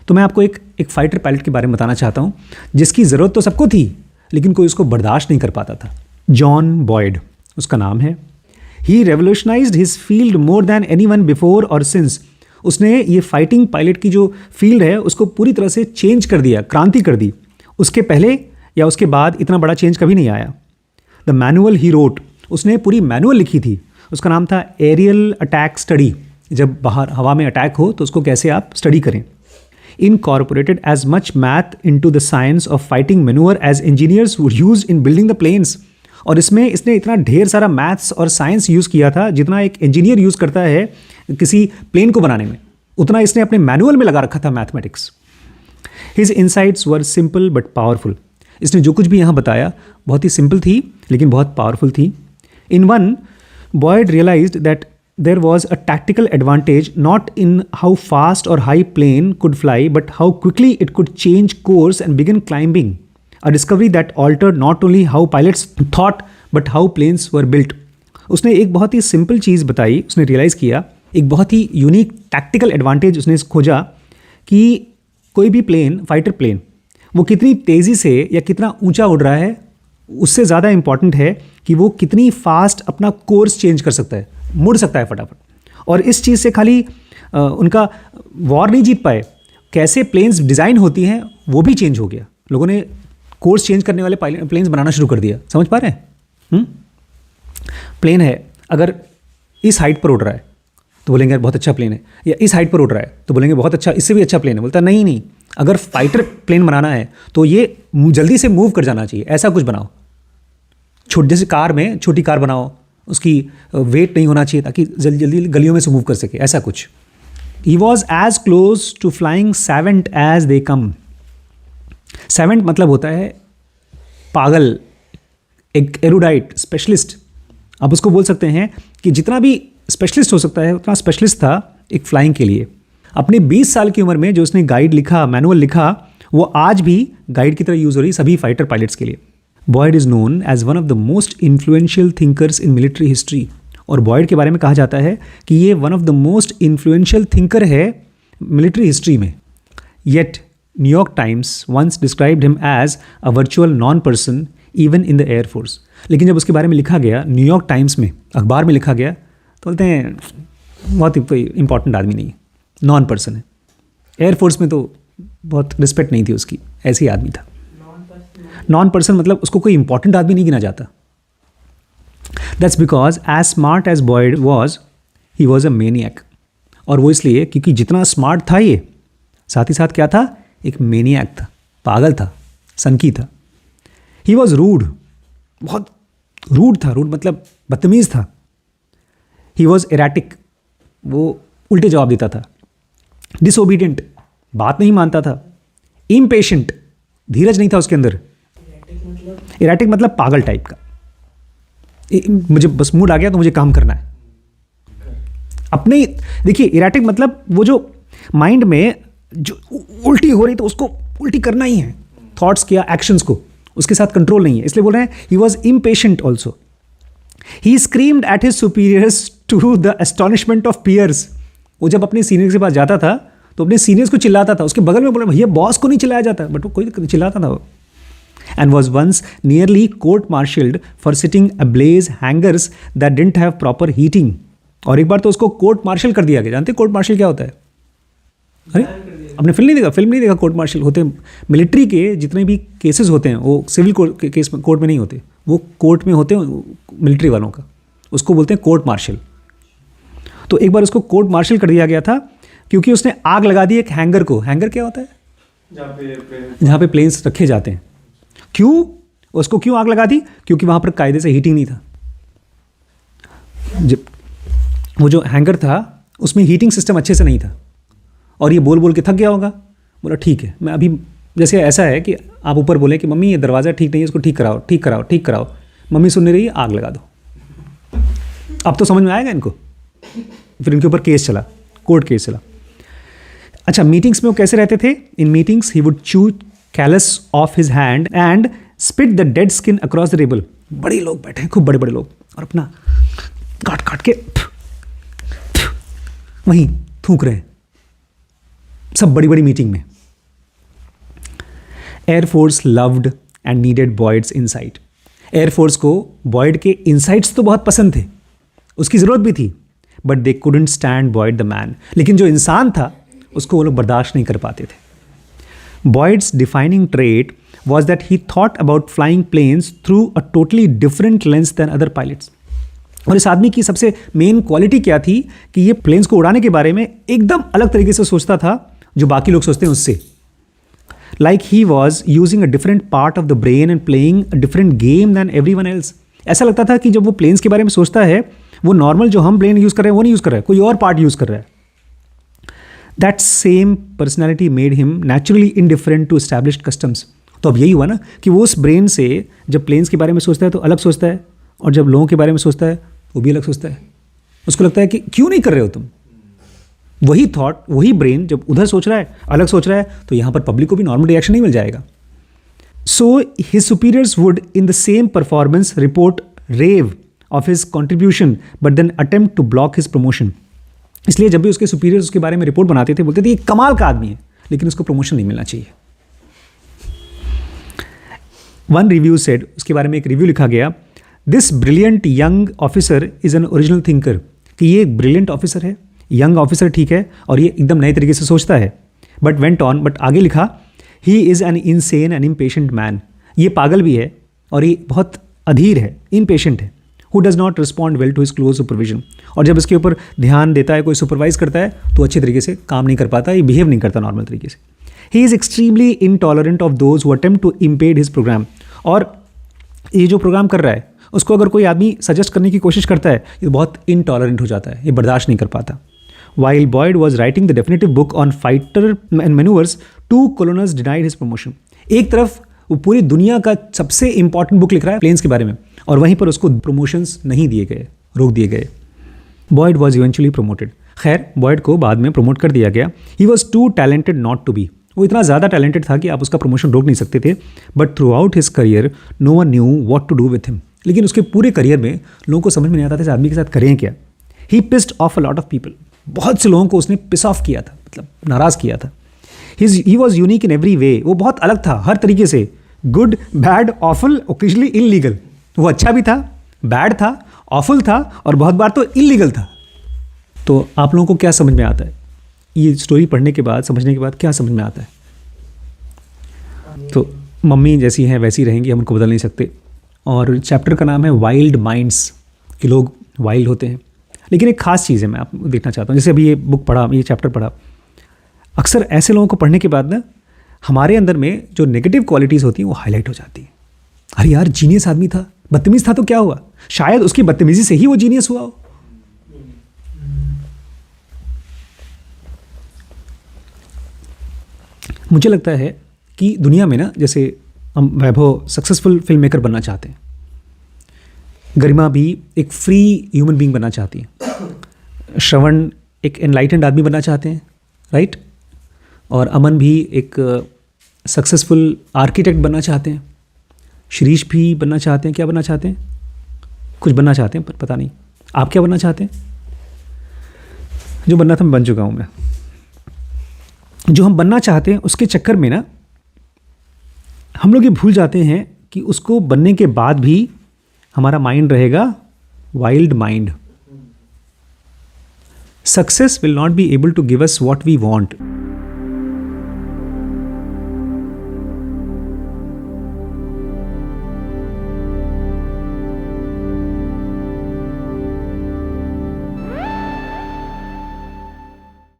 तो मैं आपको एक फाइटर पायलट के बारे में बताना चाहता हूँ जिसकी ज़रूरत तो सबको थी लेकिन कोई उसको बर्दाश्त नहीं कर पाता था। जॉन बॉयड उसका नाम है। He revolutionised his field more than anyone before और सिंस। उसने ये फाइटिंग पायलट की जो फील्ड है उसको पूरी तरह से चेंज कर दिया, क्रांति कर दी। उसके पहले या उसके बाद इतना बड़ा चेंज कभी नहीं आया। द मैनुअल ही रोट, उसने पूरी मैनुअल लिखी थी, उसका नाम था एरियल अटैक स्टडी। जब बाहर हवा में अटैक हो तो उसको कैसे आप स्टडी करें। Incorporated as much math into the science of fighting manoeuvre as engineers would use in building the planes. और इसमें इसने इतना ढेर सारा मैथ्स और साइंस यूज़ किया था जितना एक इंजीनियर यूज़ करता है किसी प्लेन को बनाने में, उतना इसने अपने मैनुअल में लगा रखा था mathematics. His insights were simple but powerful. इसने जो कुछ भी यहाँ बताया बहुत ही सिंपल थी लेकिन बहुत पावरफुल थी। In one, Boyd realised that there was a tactical advantage not in how fast or high plane could fly but how quickly it could change course and begin climbing, a discovery that altered not only how pilots thought but how planes were built. उसने एक बहुत ही simple चीज़ बताई, उसने realise किया, एक बहुत ही unique tactical advantage उसने खोजा कि कोई भी प्लेन, फाइटर प्लेन, वो कितनी तेज़ी से या कितना ऊंचा उड़ रहा है उससे ज़्यादा इंपॉर्टेंट है कि वो कितनी फास्ट अपना कोर्स चेंज कर सकता है, मुड़ सकता है फटाफट। और इस चीज़ से खाली उनका वॉर नहीं जीत पाए, कैसे प्लेन्स डिज़ाइन होती हैं वो भी चेंज हो गया। लोगों ने कोर्स चेंज करने वाले प्लेन्स बनाना शुरू कर दिया। समझ पा रहे हैं? प्लेन है, अगर इस हाइट पर उड़ रहा है तो बोलेंगे बहुत अच्छा प्लेन है, या इस हाइट पर उड़ रहा है तो बोलेंगे बहुत अच्छा, इससे भी अच्छा प्लेन है। बोलता नहीं नहीं, अगर फाइटर प्लेन बनाना है तो ये जल्दी से मूव कर जाना चाहिए, ऐसा कुछ बनाओ। जैसे कार में छोटी कार बनाओ, उसकी वेट नहीं होना चाहिए ताकि जल्दी जल्दी गलियों में से मूव कर सके, ऐसा कुछ। He was as close to flying savant as they came. Savant मतलब होता है पागल, एक एरुडाइट स्पेशलिस्ट। आप उसको बोल सकते हैं कि जितना भी स्पेशलिस्ट हो सकता है उतना स्पेशलिस्ट था एक फ्लाइंग के लिए। अपने 20 साल की उम्र में जो उसने गाइड लिखा, मैनुअल लिखा, वो आज भी गाइड की तरह यूज़ हो रही सभी फाइटर पायलट्स के लिए। Boyd is known as one of the most influential thinkers in military history. और बॉयड के बारे में कहा जाता है कि ये one of the most influential thinker है मिलिट्री हिस्ट्री में। Yet New York times once described him as a virtual non person even in the air force. लेकिन जब उसके बारे में लिखा गया न्यूयॉर्क टाइम्स में, अखबार में लिखा गया, तो बोलते हैं बहुत ही कोई इंपॉर्टेंट आदमी नहीं है, नॉन पर्सन है। एयरफोर्स में तो बहुत रिस्पेक्ट नहीं थी उसकी, ऐसे ही आदमी था। नॉन पर्सन मतलब उसको कोई इंपॉर्टेंट आदमी नहीं गिना जाता। That's because as smart as Boyd was, he was a maniac. और वो इसलिए क्योंकि जितना स्मार्ट था ये, साथ ही साथ क्या था, एक मेनियक था, पागल था, सनकी था। ही वॉज रूड, बहुत रूड था। रूड मतलब बदतमीज़ था। ही वॉज एराटिक, वो उल्टे जवाब देता था। डिसोबीडियंट, बात नहीं मानता था। इम्पेशेंट, धीरज नहीं था उसके अंदर। इराटिक मतलब पागल टाइप का, मुझे बस मूड आ गया तो मुझे काम करना है अपने। देखिए इराटिक मतलब वो जो माइंड में जो उल्टी हो रही तो उसको उल्टी करना ही है, थॉट्स या एक्शंस को, उसके साथ कंट्रोल नहीं है। इसलिए बोल रहे हैं he was impatient also. He screamed at his superiors to the astonishment of peers. वो जब अपने सीनियर्स के पास जाता था तो अपने सीनियर्स को चिल्लाता था। उसके बगल में बोला भैया बॉस को नहीं चिल्लाया जाता, बट वो कोई चिल्लाता था वो। And was once nearly court martialled for setting ablaze hangars that didn't have proper heating. और एक बार तो उसको कोर्ट मार्शल कर दिया गया। जानते कोर्ट मार्शल क्या होता है? अरे आपने फिल्म नहीं देखा? कोर्ट मार्शल होते मिलिट्री के जितने भी केसेस होते हैं वो सिविल केस में, कोर्ट में नहीं होते, वो कोर्ट में होते हैं मिलिट्री वालों का, उसको बोलते हैं कोर्ट मार्शल। तो एक बार उसको कोर्ट मार्शल कर दिया गया था क्योंकि उसने आग लगा दी एक हैंगर को। हैंगर क्या होता है? जहाँ पे प्लेन्स रखे जाते हैं। क्यों उसको क्यों आग लगा दी? क्योंकि वहाँ पर कायदे से हीटिंग नहीं था। जब वो जो हैंगर था उसमें हीटिंग सिस्टम अच्छे से नहीं था और ये बोल बोल के थक गया होगा। बोला ठीक है, मैं अभी, जैसे ऐसा है कि आप ऊपर बोलें कि मम्मी ये दरवाज़ा ठीक नहीं है, इसको ठीक कराओ ठीक कराओ ठीक कराओ, मम्मी सुन नहीं रही, आग लगा दो। अब तो समझ में आएगा इनको। फिर इनके ऊपर केस चला, कोर्ट केस चला। अच्छा, मीटिंग्स में वो कैसे रहते थे? इन मीटिंग्स ही वुड चू callus of his hand and spit the dead skin across the table. बड़े लोग बैठे हैं, खूब बड़े बड़े लोग, और अपना काट काट के वहीं थूक रहे हैं। सब बड़ी बड़ी मीटिंग में। Air force loved and needed Boyd's insight. Air force को बॉयड के इनसाइट्स तो बहुत पसंद थे, उसकी ज़रूरत भी थी, but they couldn't stand Boyd the man. लेकिन जो इंसान था उसको वो लोग बर्दाश्त नहीं कर पाते थे। Boyd's defining trait was that he thought about flying planes through a totally different lens than other pilots. और इस आदमी की सबसे मेन क्वालिटी क्या थी कि ये प्लेन्स को उड़ाने के बारे में एकदम अलग तरीके से सोचता था जो बाकी लोग सोचते हैं उससे। Like he was using a different part of the brain and playing a different game than everyone else. ऐसा लगता था कि जब वो प्लेन्स के बारे में सोचता है वो नॉर्मल जो हम ब्रेन यूज़ कर रहे हैं वो नहीं यूज़ कर रहा है, कोई और पार्ट यूज़ कर रहा है। That same personality made him naturally indifferent to established customs. तो अब यही हुआ ना कि वो उस ब्रेन से जब प्लेन्स के बारे में सोचता है तो अलग सोचता है, और जब लोगों के बारे में सोचता है वो भी अलग सोचता है। उसको लगता है कि क्यों नहीं कर रहे हो तुम। वही थॉट, वही ब्रेन जब उधर सोच रहा है, अलग सोच रहा है, तो यहाँ पर पब्लिक को भी नॉर्मल रिएक्शन नहीं मिल जाएगा। So his superiors would in the same performance report rave of his contribution but then attempt to block his promotion. इसलिए जब भी उसके सुपीरियर्स उसके बारे में रिपोर्ट बनाते थे बोलते थे ये कमाल का आदमी है, लेकिन उसको प्रमोशन नहीं मिलना चाहिए। वन रिव्यू सेड, उसके बारे में एक रिव्यू लिखा गया, this brilliant young officer is an original thinker, कि ये एक ब्रिलियंट ऑफिसर है, यंग ऑफिसर ठीक है, और ये एकदम नए तरीके से सोचता है। बट वेंट ऑन, बट आगे लिखा, he is an insane and impatient man, ये पागल भी है और ये बहुत अधीर है, इम्पेशेंट है। Who does not respond well to his close supervision, और जब इसके ऊपर ध्यान देता है, कोई सुपरवाइज करता है तो अच्छे तरीके से काम नहीं कर पाता, ये बिहेव नहीं करता नॉर्मल तरीके से। He is extremely intolerant of those who attempt to impede his programme, और ये जो प्रोग्राम कर रहा है उसको अगर कोई आदमी सजेस्ट करने की कोशिश करता है ये बहुत इनटॉलरेंट हो जाता है, ये बर्दाश्त नहीं कर पाता। While Boyd was writing the definitive book on fighter and maneuvers, two colonels denied his promotion. एक तरफ वो पूरी दुनिया का सबसे इंपॉर्टेंट बुक लिख रहा है प्लेन्स के बारे में, और वहीं पर उसको प्रमोशंस नहीं दिए गए, रोक दिए गए। Boyd was eventually promoted. खैर, बॉयड को बाद में प्रमोट कर दिया गया। He was too talented not to be, वो इतना ज़्यादा टैलेंटेड था कि आप उसका प्रमोशन रोक नहीं सकते थे। But throughout his career no one knew what to do with him, लेकिन उसके पूरे करियर में लोगों को समझ में नहीं आता था इस आदमी के साथ करें क्या। He pissed off a lot of people, बहुत से लोगों को उसने पिस ऑफ किया था, मतलब नाराज़ किया था। He was unique in every way, वो बहुत अलग था हर तरीके से, good, bad, awful, occasionally illegal. वो अच्छा भी था, बैड था, ऑफुल था, और बहुत बार तो इलीगल था। तो आप लोगों को क्या समझ में आता है ये स्टोरी पढ़ने के बाद, समझने के बाद क्या समझ में आता है? तो मम्मी जैसी हैं वैसी रहेंगी, हम उनको बदल नहीं सकते। और चैप्टर का नाम है वाइल्ड माइंड्स, कि लोग वाइल्ड होते हैं। लेकिन एक खास चीज़ है, मैं आप देखना चाहता हूँ, जैसे अभी ये बुक पढ़ा, ये चैप्टर पढ़ा, अक्सर ऐसे लोगों को पढ़ने के बाद ना हमारे अंदर में जो नेगेटिव क्वालिटीज़ होती हैं वो हाईलाइट हो जाती हैं। अरे यार, जीनियस आदमी था, बदतमीज़ था तो क्या हुआ, शायद उसकी बदतमीज़ी से ही वो जीनियस हुआ हो। मुझे लगता है कि दुनिया में ना, जैसे हम वैभव सक्सेसफुल फिल्म मेकर बनना चाहते हैं, गरिमा भी एक फ्री ह्यूमन बीइंग बनना चाहती है, श्रवण एक एनलाइटेंड आदमी बनना चाहते हैं, राइट, और अमन भी एक सक्सेसफुल आर्किटेक्ट बनना चाहते हैं, शिरीष भी बनना चाहते हैं। क्या बनना चाहते हैं? कुछ बनना चाहते हैं, पर पता नहीं आप क्या बनना चाहते हैं। जो बनना था मैं बन चुका हूँ। मैं जो हम बनना चाहते हैं उसके चक्कर में ना हम लोग ये भूल जाते हैं कि उसको बनने के बाद भी हमारा माइंड रहेगा wild mind. Success will not be able to give us what we want,